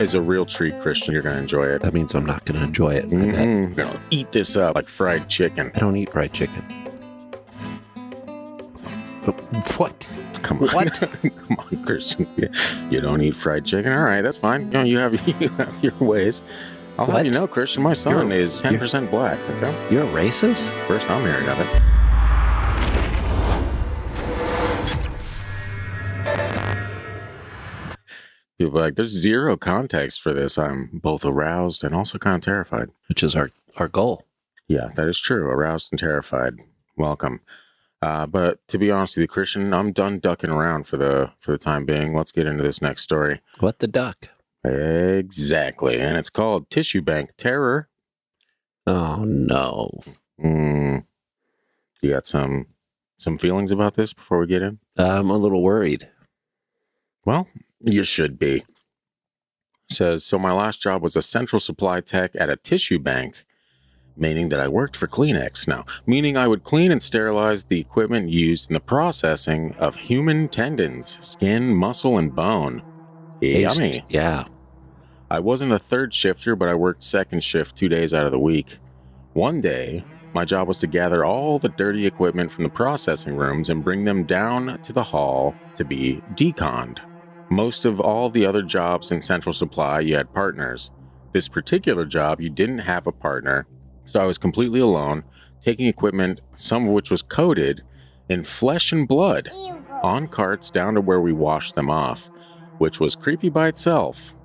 It's a real treat, Christian. You're going to enjoy it. That means I'm not going to enjoy it. You're going to eat this up like fried chicken. I don't eat fried chicken. What? Come on. What? Come on, Christian. You don't eat fried chicken? All right, that's fine. You have your ways. I'll have you know, Christian, my son is 10% black. Okay? You're a racist? First I'm hearing of it. People are like, there's zero context for this. I'm both aroused and also kind of terrified. Which is our goal. Yeah, that is true. Aroused and terrified. Welcome. But to be honest with you, Christian, I'm done ducking around for the time being. Let's get into this next story. What the duck? Exactly. And it's called Tissue Bank Terror. Oh, no. You got some feelings about this before we get in? I'm a little worried. Well, you should be. It says, so my last job was a central supply tech at a tissue bank, meaning that I worked for Kleenex. Now, meaning I would clean and sterilize the equipment used in the processing of human tendons, skin, muscle, and bone. Yummy. Yeah. I wasn't a third shifter, but I worked second shift 2 days out of the week. One day, my job was to gather all the dirty equipment from the processing rooms and bring them down to the hall to be deconned. Most of all the other jobs in Central Supply, you had partners. This particular job, you didn't have a partner, so I was completely alone, taking equipment, some of which was coated in flesh and blood, on carts down to where we washed them off, which was creepy by itself.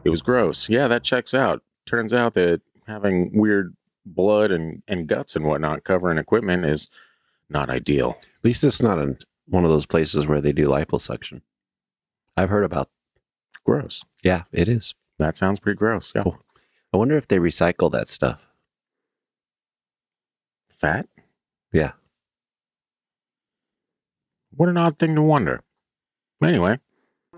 It was gross. Yeah, that checks out. Turns out that having weird blood and guts and whatnot covering equipment is not ideal. At least it's not in one of those places where they do liposuction. I've heard about. Gross. Yeah, it is. That sounds pretty gross. Yeah. Cool. I wonder if they recycle that stuff. Fat? Yeah. What an odd thing to wonder. Anyway,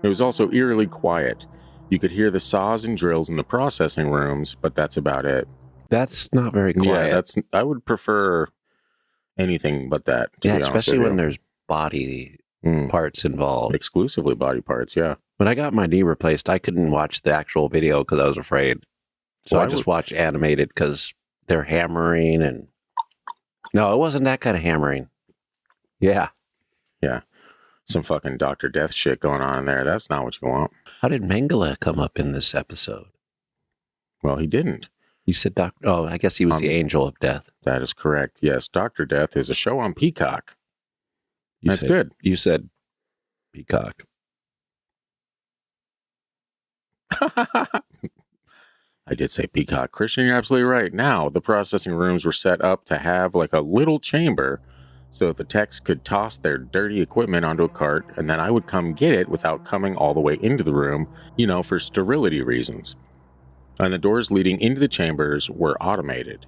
it was also eerily quiet. You could hear the saws and drills in the processing rooms, but that's about it. That's not very quiet. Yeah, I would prefer anything but that. Yeah, especially when there's body parts involved. Exclusively body parts, yeah. When I got my knee replaced, I couldn't watch the actual video because I was afraid. So I just watched animated because they're hammering and... No, it wasn't that kind of hammering. Yeah. Yeah. Some fucking Dr. Death shit going on in there. That's not what you want. How did Mengele come up in this episode? Well, he didn't. You said Doctor... Oh, I guess he was the angel of death. That is correct. Yes, Dr. Death is a show on Peacock. That's good. You said Peacock. I did say Peacock. Christian, you're absolutely right. Now, the processing rooms were set up to have like a little chamber so that the techs could toss their dirty equipment onto a cart, and then I would come get it without coming all the way into the room, for sterility reasons. And the doors leading into the chambers were automated,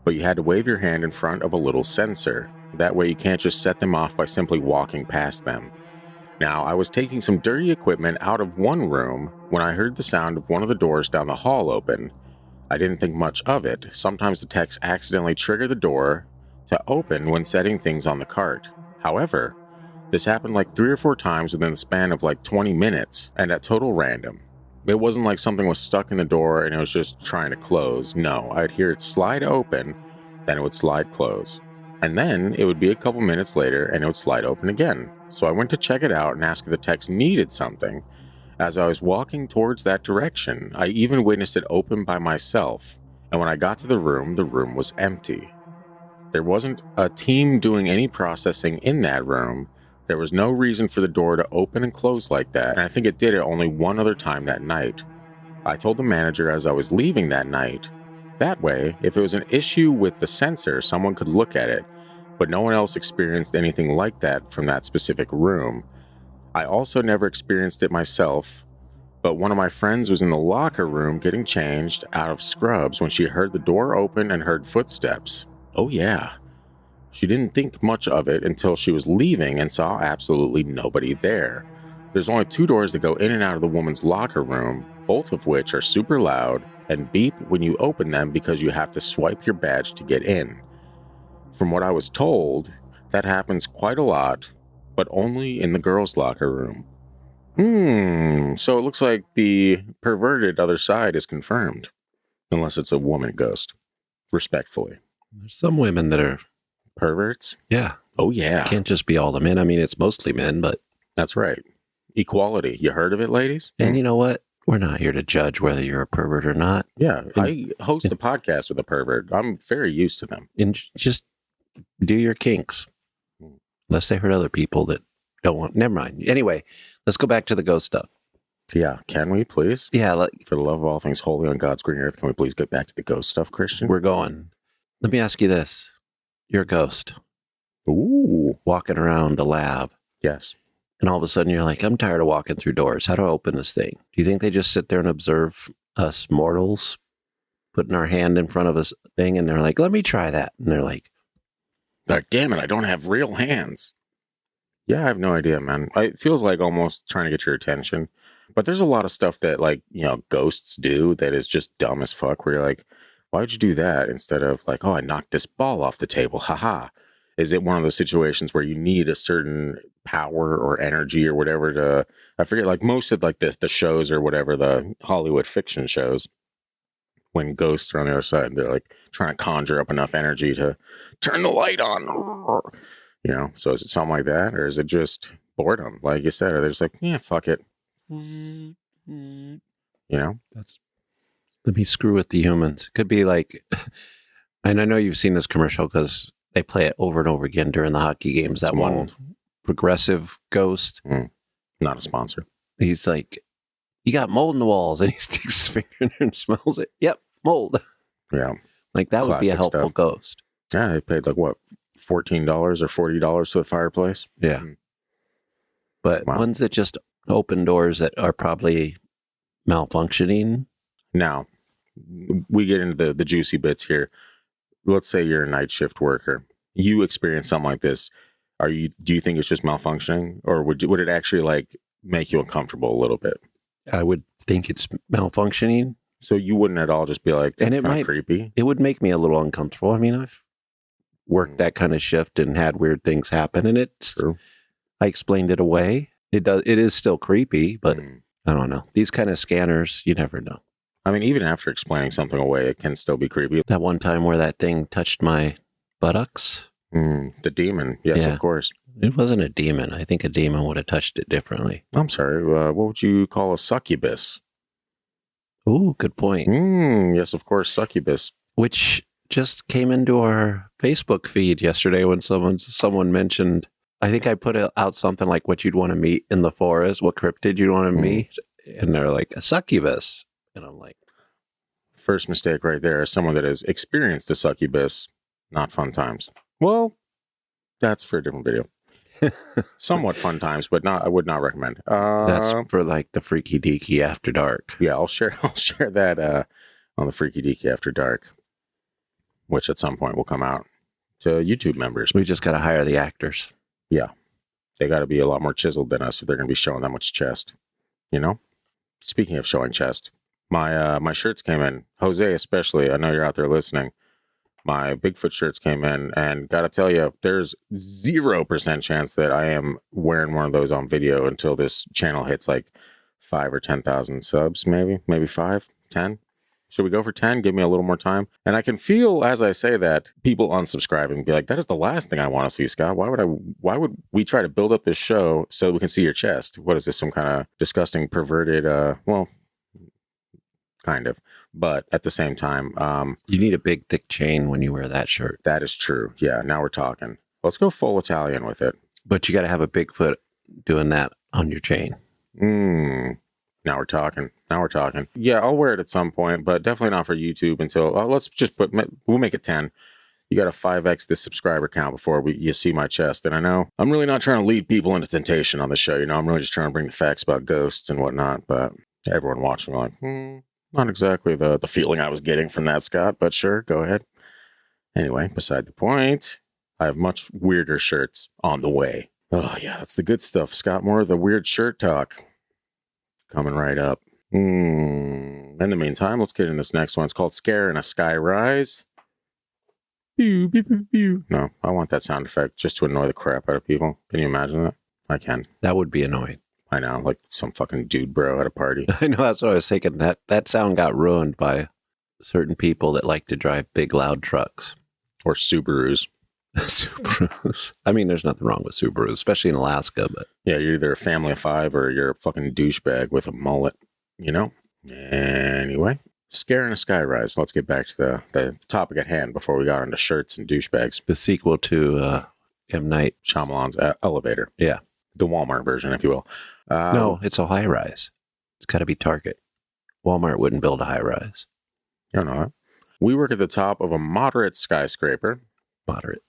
but you had to wave your hand in front of a little sensor. That way you can't just set them off by simply walking past them. Now, I was taking some dirty equipment out of one room when I heard the sound of one of the doors down the hall open. I didn't think much of it. Sometimes the techs accidentally trigger the door to open when setting things on the cart. However, this happened like 3 or 4 times within the span of like 20 minutes and at total random. It wasn't like something was stuck in the door and it was just trying to close. No, I'd hear it slide open, then it would slide close. And then it would be a couple minutes later and it would slide open again. So I went to check it out and ask if the techs needed something. As I was walking towards that direction, I even witnessed it open by myself. And when I got to the room was empty. There wasn't a team doing any processing in that room. There was no reason for the door to open and close like that. And I think it did it only one other time that night. I told the manager as I was leaving that night. That way, if it was an issue with the sensor, someone could look at it, but no one else experienced anything like that from that specific room. I also never experienced it myself, but one of my friends was in the locker room getting changed out of scrubs when she heard the door open and heard footsteps. Oh yeah. She didn't think much of it until she was leaving and saw absolutely nobody there. There's only 2 doors that go in and out of the woman's locker room, both of which are super loud and beep when you open them because you have to swipe your badge to get in. From what I was told, that happens quite a lot, but only in the girls' locker room. So it looks like the perverted other side is confirmed. Unless it's a woman ghost. Respectfully. There's some women that are Perverts? Yeah. Oh, yeah. Can't just be all the men. I mean, it's mostly men, but... That's right. Equality. You heard of it, ladies? And you know what? We're not here to judge whether you're a pervert or not. Yeah. I host a podcast with a pervert. I'm very used to them. And just do your kinks. Unless they hurt other people that don't want... Never mind. Anyway, let's go back to the ghost stuff. Yeah. Can we, please? Yeah. For the love of all things holy on God's green earth, can we please get back to the ghost stuff, Christian? We're going. Let me ask you this. You're a ghost. Ooh. Walking around a lab. Yes. And all of a sudden you're like, I'm tired of walking through doors. How do I open this thing? Do you think they just sit there and observe us mortals putting our hand in front of a thing and they're like, let me try that? And they're like, damn it, I don't have real hands. Yeah, I have no idea, man. It feels like almost trying to get your attention. But there's a lot of stuff that, like, you know, ghosts do that is just dumb as fuck, where you're like, why'd you do that? Instead of like, oh, I knocked this ball off the table. Haha. Is it one of those situations where you need a certain power or energy or whatever to, I forget, like most of like the shows or whatever, the Hollywood fiction shows, when ghosts are on the other side, they're like trying to conjure up enough energy to turn the light on, you know? So is it something like that? Or is it just boredom? Like you said, or they're just like, yeah, fuck it. You know? Let me screw with the humans. Could be like, and I know you've seen this commercial because they play it over and over again during the hockey games. That one progressive ghost. Not a sponsor. He's like, you got mold in the walls. And he sticks his finger in there and smells it. Yep, mold. Yeah. Like that would be a helpful ghost. Yeah, they paid like what, $14 or $40 to the fireplace? Yeah. But ones that just open doors that are probably malfunctioning. Now, we get into the juicy bits here. Let's say you're a night shift worker. You experience something like this. Do you think it's just malfunctioning, or would it actually like make you uncomfortable a little bit? I would think it's malfunctioning. So you wouldn't at all just be like, that's kind of creepy? It would make me a little uncomfortable. I mean, I've worked that kind of shift and had weird things happen, and it's true. I explained it away. It is still creepy, but I don't know. These kind of scanners, you never know. I mean, even after explaining something away, it can still be creepy. That one time where that thing touched my buttocks. The demon. Yes, yeah. Of course. It wasn't a demon. I think a demon would have touched it differently. I'm sorry. What would you call a succubus? Ooh, good point. Yes, of course, succubus. Which just came into our Facebook feed yesterday when someone mentioned, I think I put out something like what you'd want to meet in the forest, what cryptid you'd want to meet. And they're like, a succubus. And I'm like, first mistake right there. As someone that has experienced a succubus, not fun times. Well, that's for a different video. Somewhat fun times, but I would not recommend. That's for like the Freaky Deaky After Dark. Yeah, I'll share that on the Freaky Deaky After Dark, which at some point will come out to YouTube members. We just got to hire the actors. Yeah, they got to be a lot more chiseled than us if they're going to be showing that much chest. You know. Speaking of showing chest, my shirts came in. Jose, especially. I know you're out there listening. My Bigfoot shirts came in, and gotta tell you, there's 0% chance that I am wearing one of those on video until this channel hits like 5 or 10,000 subs, maybe 5, 10. Should we go for 10? Give me a little more time. And I can feel as I say that people unsubscribing be like, that is the last thing I want to see, Scott. Why would we try to build up this show so we can see your chest? What is this, some kind of disgusting, perverted, well, kind of, but at the same time, you need a big thick chain when you wear that shirt. That is true. Yeah, now we're talking. Let's go full Italian with it. But you got to have a Bigfoot doing that on your chain. Now we're talking. Yeah, I'll wear it at some point, but definitely not for YouTube until let's just we'll make it 10. You got to 5x the subscriber count before you see my chest. And I know I'm really not trying to lead people into temptation on the show. You know, I'm really just trying to bring the facts about ghosts and whatnot. But everyone watching, like, not exactly the feeling I was getting from that, Scott, but sure, go ahead. Anyway, beside the point, I have much weirder shirts on the way. Oh, yeah, that's the good stuff, Scott. More of the weird shirt talk coming right up. In the meantime, let's get in this next one. It's called Scare in a Sky Rise. Pew, pew, pew, pew. No, I want that sound effect just to annoy the crap out of people. Can you imagine that? I can. That would be annoying. I know, like some fucking dude bro at a party. I know, that's what I was thinking. That sound got ruined by certain people that like to drive big, loud trucks. Or Subarus. Subarus. I mean, there's nothing wrong with Subarus, especially in Alaska, but... Yeah, you're either a family of 5 or you're a fucking douchebag with a mullet, you know? Anyway, scare in a skyrise. Let's get back to the topic at hand before we got into shirts and douchebags. The sequel to M. Night Shyamalan's Elevator. Yeah. The Walmart version, if you will. No, it's a high-rise. It's got to be Target. Walmart wouldn't build a high-rise. You don't know that. We work at the top of a moderate skyscraper. Moderate.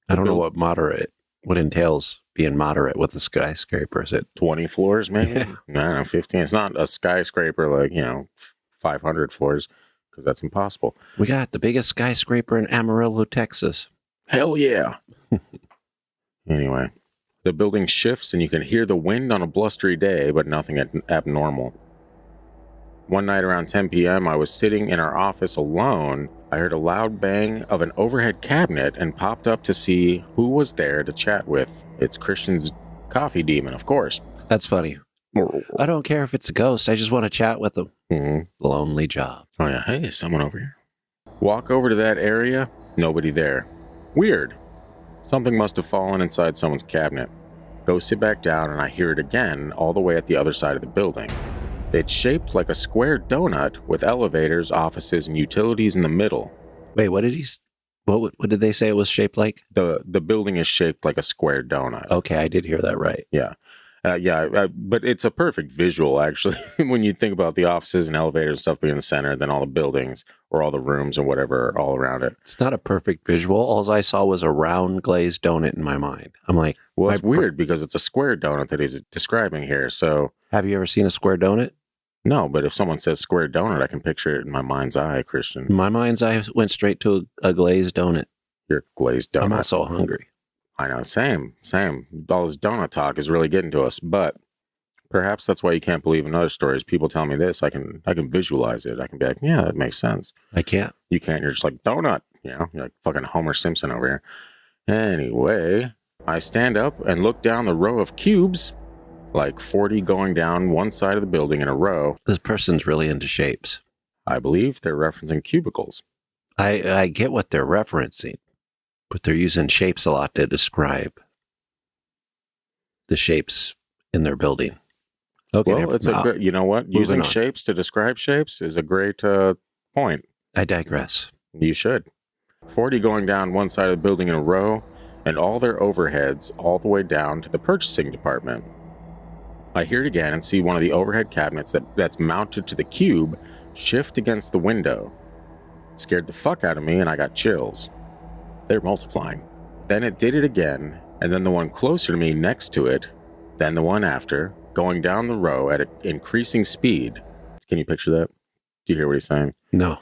I don't know what entails being moderate with a skyscraper. Is it 20 floors, maybe? I don't know, 15. It's not a skyscraper like, 500 floors, because that's impossible. We got the biggest skyscraper in Amarillo, Texas. Hell yeah. Anyway, the building shifts and you can hear the wind on a blustery day, but nothing abnormal. One night around 10 p.m., I was sitting in our office alone. I heard a loud bang of an overhead cabinet and popped up to see who was there to chat with. It's Christian's coffee demon, of course. That's funny. I don't care if it's a ghost. I just want to chat with them. Mm-hmm. Lonely job. Oh, yeah. Hey, is someone over here? Walk over to that area. Nobody there. Weird. Something must have fallen inside someone's cabinet. Go sit back down and I hear it again all the way at the other side of the building. It's shaped like a square donut with elevators, offices, and utilities in the middle. Wait, what did they say it was shaped like? The building is shaped like a square donut. Okay, I did hear that right. Yeah. But it's a perfect visual, actually, when you think about the offices and elevators and stuff being in the center, then all the buildings or all the rooms and whatever are all around it. It's not a perfect visual. All I saw was a round glazed donut in my mind. I'm like... Well, it's weird because it's a square donut that he's describing here, so... Have you ever seen a square donut? No, but if someone says square donut, I can picture it in my mind's eye, Christian. My mind's eye went straight to a glazed donut. Your glazed donut. I'm also hungry. I know, same. All this donut talk is really getting to us, but perhaps that's why you can't believe in other stories. People tell me this, I can visualize it. I can be like, yeah, that makes sense. I can't. You can't. You're just like, donut. You're like fucking Homer Simpson over here. Anyway, I stand up and look down the row of cubes, like 40 going down one side of the building in a row. This person's really into shapes. I believe they're referencing cubicles. I get what they're referencing, but they're using shapes a lot to describe the shapes in their building. Okay, well, it's a great, you know what? Using shapes to describe shapes is a great point. I digress. You should. 40 going down one side of the building in a row, and all their overheads all the way down to the purchasing department. I hear it again and see one of the overhead cabinets that's mounted to the cube shift against the window. It scared the fuck out of me and I got chills. They're multiplying. Then it did it again, and then the one closer to me next to it, then the one after, going down the row at an increasing speed. Can you picture that? Do you hear what he's saying? No.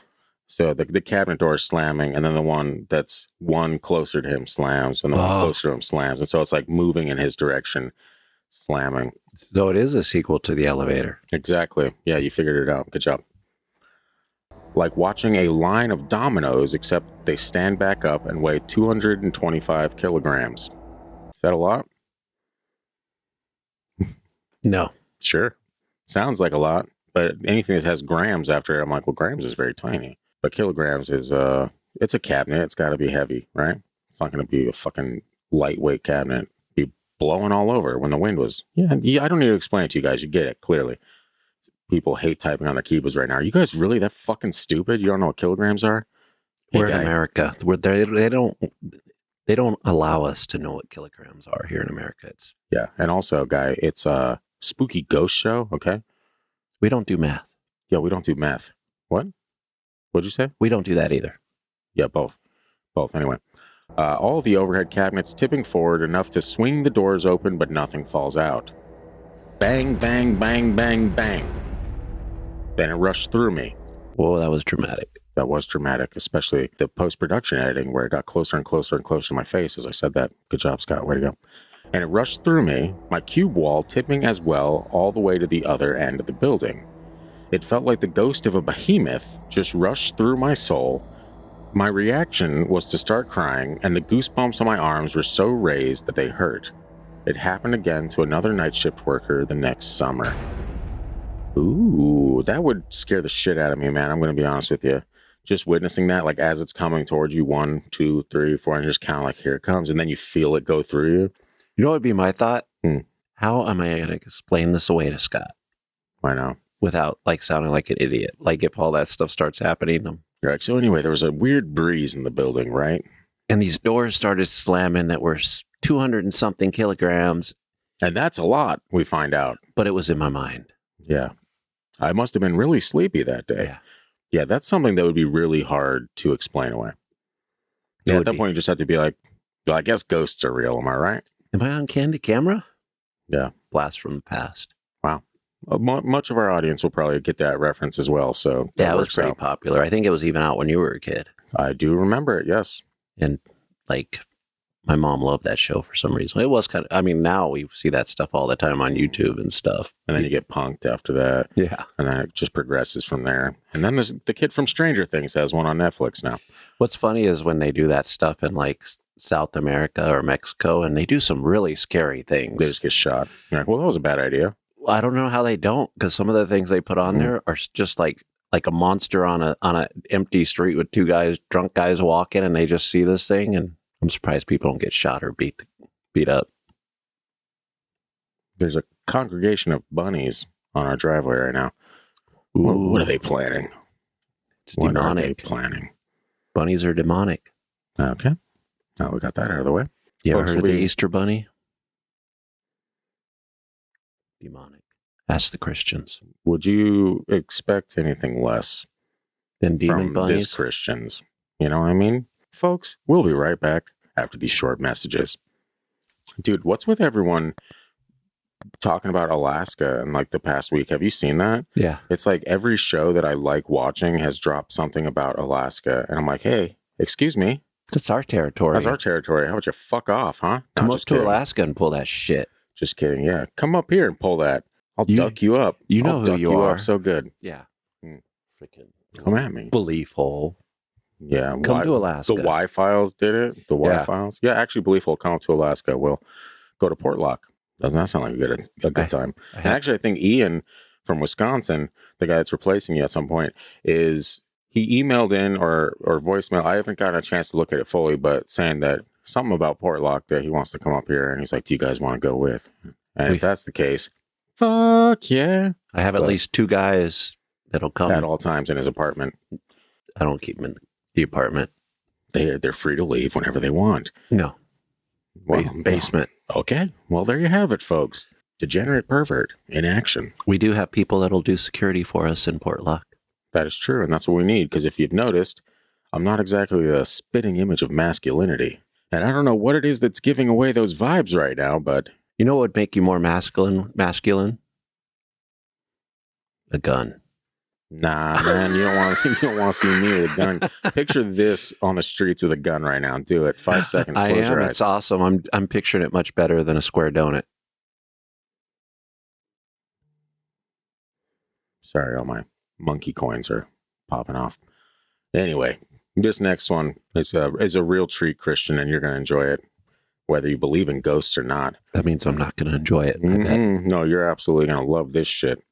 So the cabinet door is slamming, and then the one that's one closer to him slams, and the one closer to him slams. And so it's like moving in his direction, slamming. So it is a sequel to The Elevator. Exactly. Yeah, you figured it out. Good job. Like watching a line of dominoes, except they stand back up and weigh 225 kilograms. Is that a lot? No. Sure. Sounds like a lot, but anything that has grams after it, I'm like, well, grams is very tiny. But kilograms is, it's a cabinet. It's got to be heavy, right? It's not going to be a fucking lightweight cabinet. Be blowing all over when the wind was. Yeah, I don't need to explain it to you guys. You get it, clearly. People hate typing on their keyboards right now. Are you guys really that fucking stupid? You don't know what kilograms are? We're in America. They don't allow us to know what kilograms are here in America. Yeah, and also, guy, it's a spooky ghost show, okay? We don't do math. Yeah, we don't do math. What? What'd you say? We don't do that either. Yeah, both. Anyway. All the overhead cabinets tipping forward enough to swing the doors open, but nothing falls out. Bang, bang, bang, bang, bang. Then it rushed through me. Whoa, that was dramatic. That was dramatic, especially the post-production editing where it got closer and closer and closer to my face as I said that. Good job, Scott. Way to go. And it rushed through me, my cube wall tipping as well all the way to the other end of the building. It felt like the ghost of a behemoth just rushed through my soul. My reaction was to start crying, and the goosebumps on my arms were so raised that they hurt. It happened again to another night shift worker the next summer. Ooh, that would scare the shit out of me, man. I'm going to be honest with you. Just witnessing that, like as it's coming towards you, 1, 2, 3, 4, and just kind of like, here it comes. And then you feel it go through you. You know what would be my thought? Hmm. How am I going to explain this away to Scott? I know. Without like sounding like an idiot. Like if all that stuff starts happening. Right. So anyway, there was a weird breeze in the building, right? And these doors started slamming that were 200 and something kilograms. And that's a lot, we find out. But it was in my mind. Yeah. I must have been really sleepy that day. Yeah, that's something that would be really hard to explain away. Yeah, at that point, you just have to be like, well, I guess ghosts are real. Am I right? Am I on candid camera? Yeah. Blast from the past. Wow. Much of our audience will probably get that reference as well. So that was pretty popular. I think it was even out when you were a kid. I do remember it, yes. And like my mom loved that show for some reason. It was kind of, I mean, now we see that stuff all the time on YouTube and stuff. And then you get punked after that. Yeah. And then it just progresses from there. And then there's the kid from Stranger Things has one on Netflix now. What's funny is when they do that stuff in like South America or Mexico and they do some really scary things. They just get shot. You're like, well, that was a bad idea. I don't know how they don't, because some of the things they put on there are just like a monster on a empty street with two drunk guys walking, and they just see this thing, and I'm surprised people don't get shot or beat up. There's a congregation of bunnies on our driveway right now. What are they planning? It's demonic. What are they planning? Bunnies are demonic. Okay. Now we got that out of the way. You ever heard of the Easter Bunny? Demonic. Ask the Christians. Would you expect anything less than demon from bunnies? This Christians? You know what I mean? Folks, we'll be right back after these short messages. Dude, what's with everyone talking about Alaska in like the past week? Have you seen that? Yeah. It's like every show that I like watching has dropped something about Alaska. And I'm like, hey, excuse me. That's our territory. That's our territory. How about you fuck off, huh? Come up to Alaska and pull that shit. Just kidding. Yeah. Come up here and pull that. I'll duck you up. You know who you are. So good. Yeah. Freaking come at me. Belief hole. Yeah. Come to Alaska. The Y-Files did it. The Y-Files. Yeah, actually, Belief will come up to Alaska. We'll go to Portlock. Doesn't that sound like a good time? And actually, I think Ian from Wisconsin, the guy that's replacing you at some point, he emailed in or voicemail. I haven't gotten a chance to look at it fully, but saying that something about Portlock that he wants to come up here. And he's like, do you guys want to go with? And if that's the case, fuck yeah. I have at least 2 guys that'll come. At all times in his apartment. I don't keep them in the apartment. They're free to leave whenever they want. No. Well, basement. Okay. Well, there you have it, folks. Degenerate pervert in action. We do have people that'll do security for us in Portlock. That is true, and that's what we need, because if you've noticed, I'm not exactly a spitting image of masculinity. And I don't know what it is that's giving away those vibes right now, but... You know what would make you more masculine? A gun. Nah, man, you don't want to see me with a gun. Picture this on the streets with a gun right now. Do it. 5 seconds. Close your eyes. It's awesome. I'm picturing it much better than a square donut. Sorry, all my monkey coins are popping off. Anyway, this next one is a real treat, Christian, and you're going to enjoy it, whether you believe in ghosts or not. That means I'm not going to enjoy it. No, you're absolutely going to love this shit.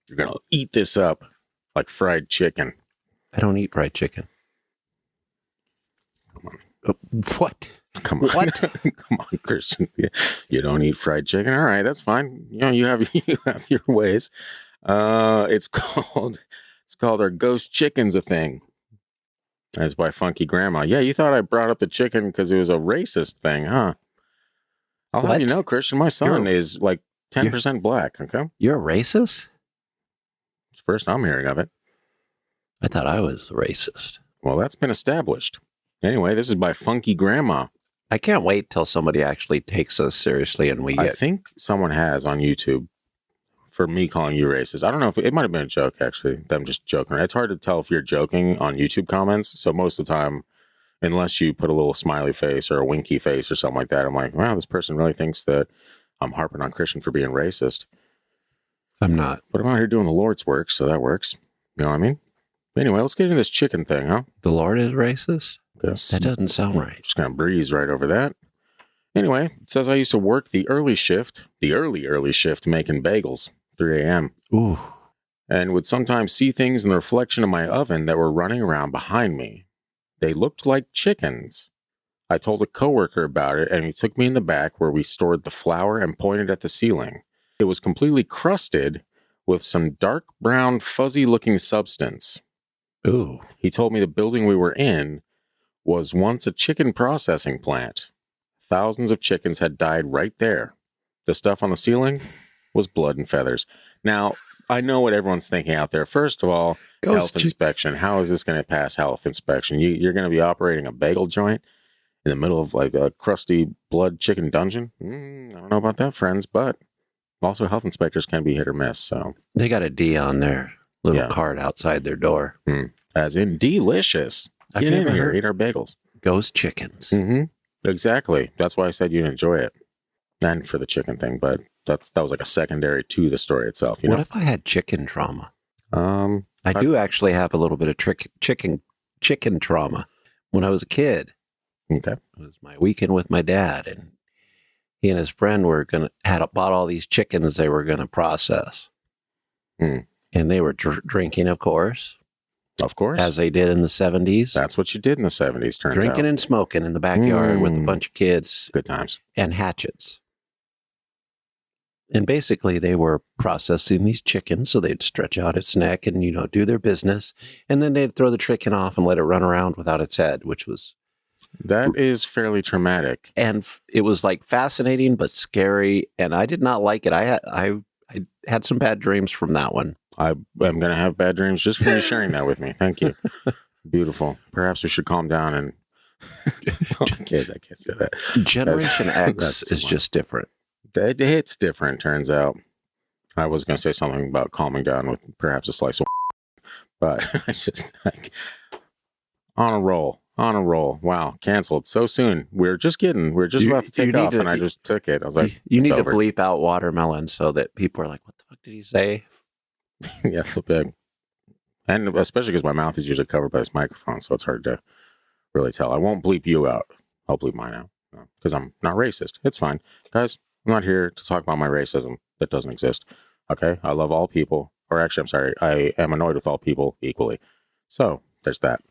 You're going to eat this up like fried chicken. I don't eat fried chicken. Come on. What? Come on. What? Come on, Christian. You don't eat fried chicken? All right, that's fine. You know, you have your ways. It's called Are Ghost Chickens a Thing? That's by Funky Grandma. Yeah, you thought I brought up the chicken because it was a racist thing, huh? I'll have you know, Christian, my son is like 10% black, okay? You're a racist? It's the first I'm hearing of it. I thought I was racist. Well, that's been established. Anyway, this is by Funky Grandma. I can't wait till somebody actually takes us seriously and I think someone has on YouTube for me calling you racist. I don't know if it might have been a joke, actually. Them just joking. It's hard to tell if you're joking on YouTube comments. So most of the time, unless you put a little smiley face or a winky face or something like that, I'm like, wow, this person really thinks that I'm harping on Christian for being racist. I'm not. But I'm out here doing the Lord's work, so that works. You know what I mean? Anyway, let's get into this chicken thing, huh? The Lord is racist? Yes. That doesn't sound right. Just going to breeze right over that. Anyway, it says I used to work the early shift making bagels, 3 a.m. Ooh. and would sometimes see things in the reflection of my oven that were running around behind me. They looked like chickens. I told a coworker about it, and he took me in the back where we stored the flour and pointed at the ceiling. It was completely crusted with some dark brown, fuzzy-looking substance. Ooh. He told me the building we were in was once a chicken processing plant. Thousands of chickens had died right there. The stuff on the ceiling was blood and feathers. Now, I know what everyone's thinking out there. First of all, health inspection. How is this going to pass health inspection? You're going to be operating a bagel joint in the middle of like a crusty blood chicken dungeon? I don't know about that, friends, but also health inspectors can be hit or miss. So they got a D on their little card outside their door. As in delicious. Get in here, eat our bagels. Ghost chickens. Mm-hmm. Exactly. That's why I said you'd enjoy it. And for the chicken thing, but that was like a secondary to the story itself. What if I had chicken trauma? I do actually have a little bit of chicken trauma. When I was a kid, okay, it was my weekend with my dad, and he and his friend had bought all these chickens they were going to process. And they were drinking, of course. Of course. As they did in the 70s. That's what you did in the 70s, turns out. Drinking and smoking in the backyard with a bunch of kids. Good times. And hatchets. And basically, they were processing these chickens, so they'd stretch out its neck and, do their business. And then they'd throw the chicken off and let it run around without its head, which was... That is fairly traumatic. And it was, like, fascinating but scary, and I did not like it. I had some bad dreams from that one. I'm going to have bad dreams just for you sharing that with me. Thank you. Beautiful. Perhaps we should calm down and... I can't say that. Generation X is just different. It's different, turns out. I was going to say something about calming down with perhaps a slice of but I just on a roll. Wow, canceled so soon. We're just about to take off, and I just took it. I was like, you need to bleep out watermelon so that people are like, what the fuck did he say? Yes, the big. And especially because my mouth is usually covered by this microphone, so it's hard to really tell. I won't bleep you out. I'll bleep mine out because I'm not racist. It's fine. Guys, I'm not here to talk about my racism. That doesn't exist. Okay? I love all people. Or actually, I'm sorry. I am annoyed with all people equally. So, there's that.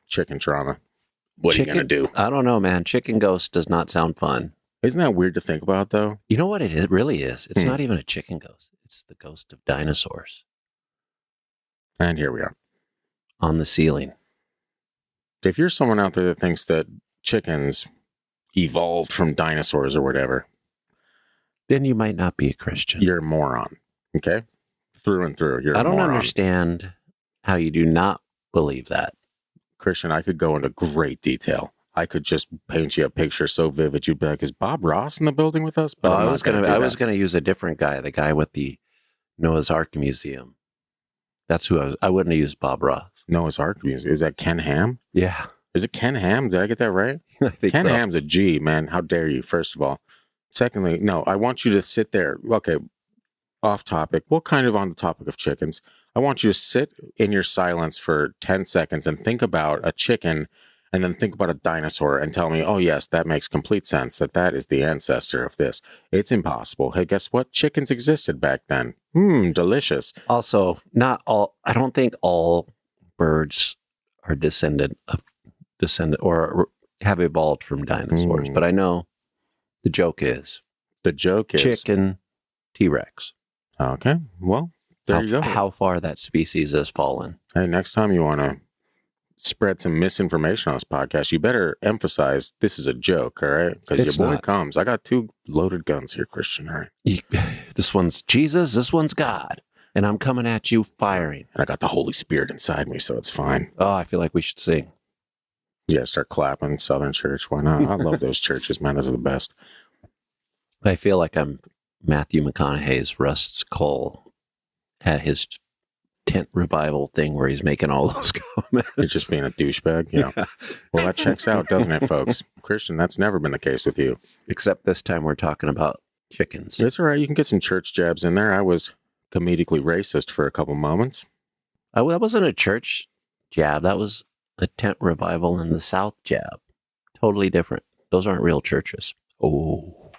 Chicken trauma. What are you going to do? I don't know, man. Chicken ghost does not sound fun. Isn't that weird to think about, though? You know what it really is? It's not even a chicken ghost. It's the ghost of dinosaurs. And here we are. On the ceiling. If you're someone out there that thinks that chickens evolved from dinosaurs or whatever, then you might not be a Christian. You're a moron. Okay? Through and through. I don't understand how you do not believe that. Christian, I could go into great detail. I could just paint you a picture so vivid you'd be like, is Bob Ross in the building with us? But I was going to use a different guy, the guy with the Noah's Ark Museum. That's who I wouldn't have used Bob Ross. Noah's Ark Museum. Is that Ken Ham? Yeah. Is it Ken Ham? Did I get that right? I think Ken Ham's a G, man. How dare you, first of all. Secondly, no, I want you to sit there. Okay, off topic. Well, kind of on the topic of chickens. I want you to sit in your silence for 10 seconds and think about a chicken and then think about a dinosaur and tell me, oh, yes, that makes complete sense, that is the ancestor of this. It's impossible. Hey, guess what? Chickens existed back then. Delicious. Also, I don't think all birds are descendant or have evolved from dinosaurs, but I know the joke is chicken T-Rex. Okay, well, there you go. How far that species has fallen. Hey, next time you want to spread some misinformation on this podcast, you better emphasize this is a joke, all right? Because your boy comes. I got 2 loaded guns here, Christian, all right? This one's Jesus, this one's God, and I'm coming at you firing. And I got the Holy Spirit inside me, so it's fine. Oh, I feel like we should sing. Yeah, start clapping, Southern Church. Why not? I love those churches, man. Those are the best. I feel like I'm Matthew McConaughey's Russ Cole at his tent revival thing where he's making all those comments. It's just being a douchebag, you know. Yeah. Well, that checks out, doesn't it, folks? Christian, that's never been the case with you. Except this time we're talking about chickens. It's all right. You can get some church jabs in there. I was comedically racist for a couple moments. That wasn't a church jab. That was a tent revival in the South jab. Totally different. Those aren't real churches. Oh,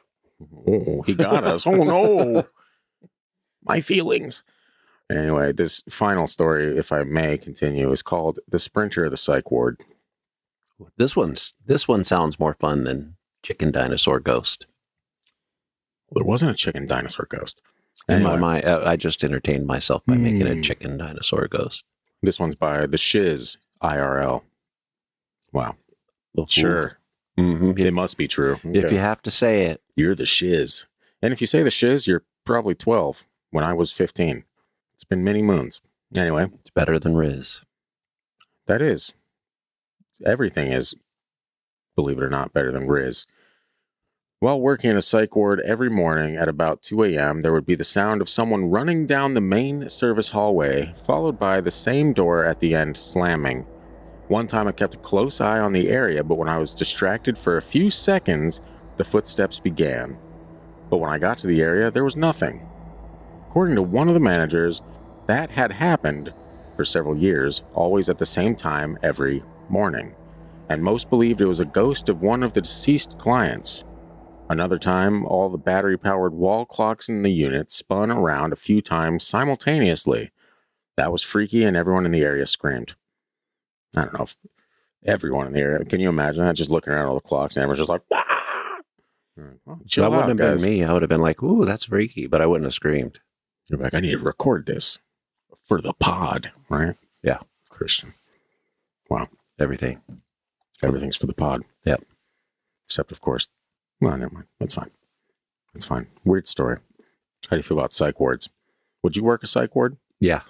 he got us. Oh, no. My feelings. Anyway, this final story, if I may continue, is called The Sprinter of the Psych Ward. This one sounds more fun than Chicken Dinosaur Ghost. There wasn't a chicken dinosaur ghost. In my mind, I just entertained myself by making a chicken dinosaur ghost. This one's by The Shiz IRL. Wow. Sure. Mm-hmm. It must be true. Okay. If you have to say it. You're the Shiz. And if you say the Shiz, you're probably 12 when I was 15. It's been many moons. Anyway. It's better than Riz. That is. Everything is, believe it or not, better than Riz. While working in a psych ward every morning at about 2 a.m., there would be the sound of someone running down the main service hallway, followed by the same door at the end slamming. One time I kept a close eye on the area, but when I was distracted for a few seconds, the footsteps began. But when I got to the area, there was nothing. According to one of the managers, that had happened for several years, always at the same time every morning, and most believed it was a ghost of one of the deceased clients. Another time, all the battery-powered wall clocks in the unit spun around a few times simultaneously. That was freaky, and everyone in the area screamed. I don't know if everyone in the area, can you imagine that? Just looking around all the clocks, and everyone's just like, ah! Well, that wouldn't have been me. I would have been like, ooh, that's freaky, but I wouldn't have screamed. You're like, I need to record this for the pod, right? Yeah. Christian. Wow. Everything's for the pod. Yep. Except, of course, well, never mind. That's fine. That's fine. Weird story. How do you feel about psych wards? Would you work a psych ward? Yeah.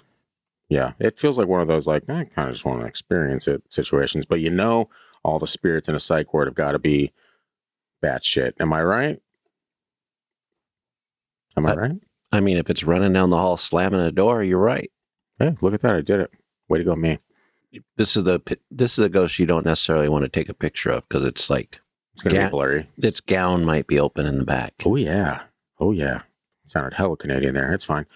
Yeah. It feels like one of those, like, I kind of just want to experience it situations. But you know, all the spirits in a psych ward have got to be batshit. Am I right? Am I right? I mean, if it's running down the hall slamming a door, you're right. Yeah, look at that. I did it. Way to go, me. This is a ghost you don't necessarily want to take a picture of because it's like it's going to be blurry. Its gown might be open in the back. Oh yeah. Sounded hella Canadian there. It's fine.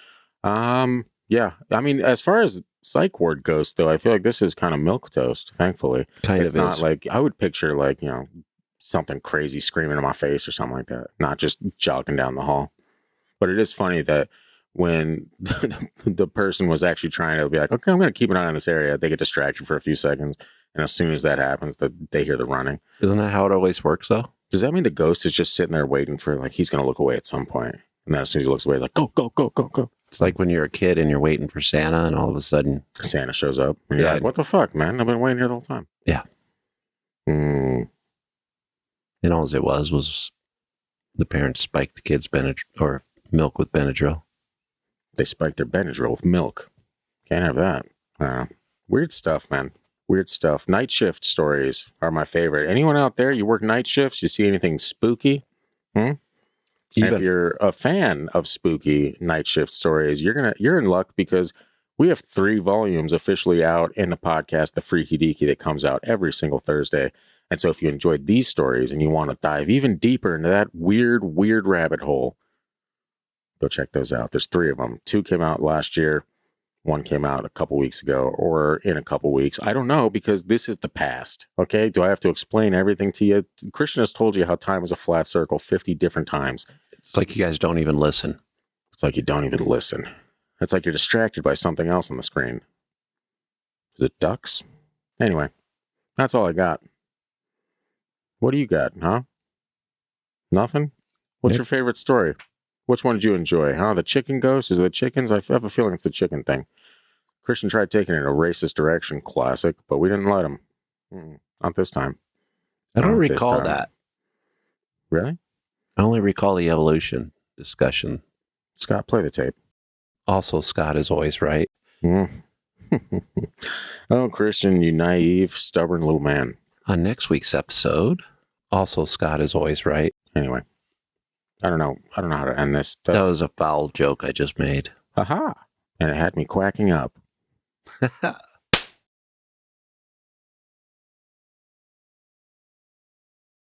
Yeah. I mean, as far as psych ward goes, though, I feel like this is kind of milquetoast. Thankfully, it's not like I would picture like something crazy screaming in my face or something like that. Not just jogging down the hall. But it is funny that when the person was actually trying to be like, okay, I'm going to keep an eye on this area, they get distracted for a few seconds. And as soon as that happens, they hear the running. Isn't that how it always works, though? Does that mean the ghost is just sitting there waiting for, like, he's going to look away at some point? And then as soon as he looks away, like, go, go, go, go, go. It's like when you're a kid and you're waiting for Santa and all of a sudden Santa shows up. And you're like, what the fuck, man? I've been waiting here the whole time. Yeah. And all it was the parents spiked the kids' milk with Benadryl. They spiked their Benadryl with milk. Can't have that. Weird stuff, man. Weird stuff. Night shift stories are my favorite. Anyone out there, you work night shifts, you see anything spooky? And if you're a fan of spooky night shift stories, you're in luck because we have 3 volumes officially out in the podcast, The Freaky Deaky, that comes out every single Thursday. And so if you enjoyed these stories and you want to dive even deeper into that weird rabbit hole, go check those out. There's 3 of them. 2 came out last year. 1 came out a couple weeks ago or in a couple weeks. I don't know because this is the past. Okay. Do I have to explain everything to you? Christian has told you how time is a flat circle 50 different times. It's like you guys don't even listen. It's like you don't even listen. It's like you're distracted by something else on the screen. Is it ducks? Anyway, that's all I got. What do you got, huh? Nothing? What's your favorite story? Which one did you enjoy, huh? The chicken ghost? Is it the chickens? I have a feeling it's the chicken thing. Christian tried taking it in a racist direction, classic, but we didn't let him. Not this time. I don't recall that. Really? I only recall the evolution discussion. Scott, play the tape. Also, Scott is always right. Oh, Christian, you naive, stubborn little man. On next week's episode, also Scott is always right. Anyway. I don't know how to end this. That was a foul joke I just made. Aha! And it had me quacking up.